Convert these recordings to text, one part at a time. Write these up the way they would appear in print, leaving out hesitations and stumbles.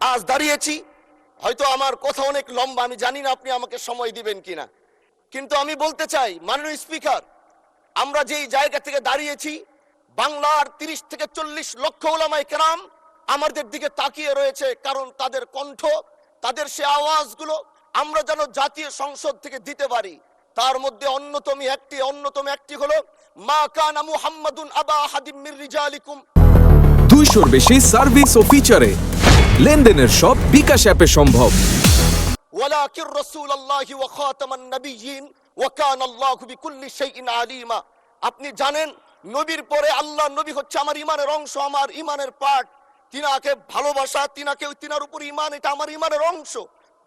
আজ দাঁড়িয়েছি। হয়তো আমার কথা অনেক লম্বা, আমি জানি না আপনি আমাকে সময় দিবেন কিনা, কিন্তু আমি বলতে চাই মাননীয় স্পিকার, আমরা যেই জায়গা থেকে দাঁড়িয়েছি, বাংলার 30 থেকে 40 লক্ষ ওলামায়ে কেরাম আমাদের দিকে তাকিয়ে রয়েছে, কারণ তাদের কণ্ঠ, তাদের সে আওয়াজগুলো আমরা যেন জাতীয় সংসদ থেকে দিতে পারি। তার মধ্যে অন্যতম একটি হলো মা কানা মুহাম্মাদুন আবা আহাদিম মির রিজালিকুম। 200-র বেশি সার্ভিস ও ফিচারে লেনদেনের সব বিকাশ অ্যাপে সম্ভব। ওয়ালাকির রাসূলুল্লাহি ওয়া খাতামান নাবিয়্যিন ওয়া কানা আল্লাহু বিকুল্লি শাইইন আলিমা। আপনি জানেন নবীর পরে আল্লাহ নবী হচ্ছে আমার ইমানের অংশ, আমার ইমানের পার্ট। তিনাকে ভালোবাসা, তিনার উপর ইমান, এটা আমার ইমানের অংশ।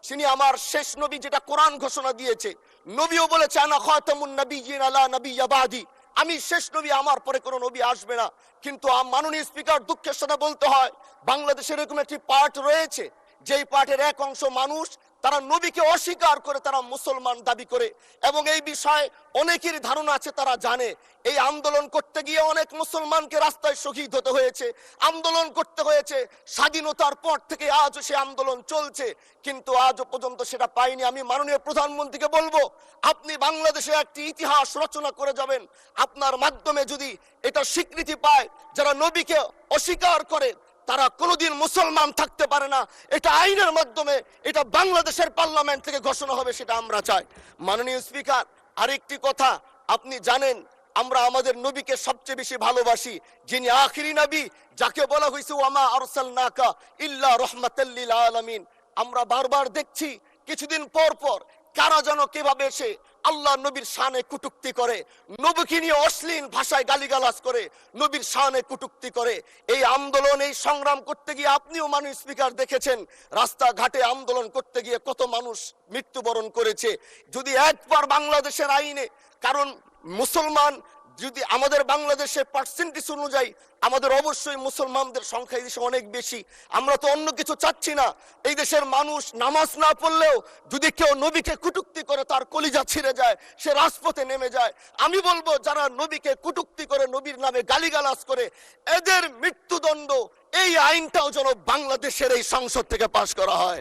তিনি আমার শেষ নবী, যেটা কোরআন ঘোষণা দিয়েছে। নবীও বলেছে আনা খাতামুন নাবিয়্যিন আলা নাবিয়্যা বাদি, আমি শেষ নবী, আমার পরে কোনো নবী আসবে না। কিন্তু মাননীয় স্পিকার, দুঃখের সাথে বলতে হয়, বাংলাদেশে এরকম একটি পার্ট রয়েছে, যেই পার্টের এক অংশ মানুষ, তারা নবীকে অস্বীকার করে, তারা মুসলমান দাবি করে। এবং এই বিষয়ে অনেকেরই ধারণা আছে, তারা জানে এই আন্দোলন করতে গিয়ে অনেক মুসলমানকে রাস্তায় শহীদ হতে হয়েছে, আন্দোলন করতে হয়েছে। স্বাধীনতার পর থেকে আজও সে আন্দোলন চলছে, কিন্তু আজও পর্যন্ত সেটা পাইনি। আমি মাননীয় প্রধানমন্ত্রীকে বলবো, আপনি বাংলাদেশে একটি ইতিহাস রচনা করে যাবেন। আপনার মাধ্যমে যদি এটা স্বীকৃতি পায়, যারা নবীকে অস্বীকার করে তারা কোনোদিন মুসলমান থাকতে পারে না, এটা আইনের মাধ্যমে, এটা বাংলাদেশের পার্লামেন্ট থেকে ঘোষণা হবে, সেটা আমরা চাই। মাননীয় স্পিকার, আরেকটি কথা, আপনি জানেন আমরা আমাদের নবীকে সবচেয়ে বেশি ভালোবাসি, যিনি আখিরি নবী, যাকে বলা হয়েছে ওয়ামা আরসালনাকা ইল্লা রাহমাতাল লিল আলামিন। আমরা বারবার দেখছি কিছুদিন পর পর কারা যেন কিভাবে এসে আল্লাহ নবীর শানে কটূক্তি করে, নবীকে নিয়ে অশ্লীল ভাষায় গালিগালাজ করে, নবীর শানে কটূক্তি করে। এই আন্দোলন, এই সংগ্রাম করতে গিয়ে আপনিও মাননীয় স্পিকার দেখেছেন, রাস্তাঘাটে আন্দোলন করতে গিয়ে কত মানুষ মৃত্যুবরণ করেছে। যদি একবার বাংলাদেশের আইনে, কারণ মুসলমান যদি আমাদের বাংলাদেশের পার্সেন্টেজ অনুযায়ী আমাদের অবশ্যই মুসলমানদের সংখ্যা এই দেশে অনেক বেশি। আমরা তো অন্য কিছু চাচ্ছি না। এই দেশের মানুষ নামাজ না পড়লেও যদি কেউ নবীকে কটূক্তি করে, তার কলিজা ছিঁড়ে যায়, সে রাজপথে নেমে যায়। আমি বলবো, যারা নবীকে কটূক্তি করে, নবীর নামে গালিগালাজ করে, এদের মৃত্যুদণ্ড, এই আইনটাও যেন বাংলাদেশের এই সংসদ থেকে পাশ করা হয়।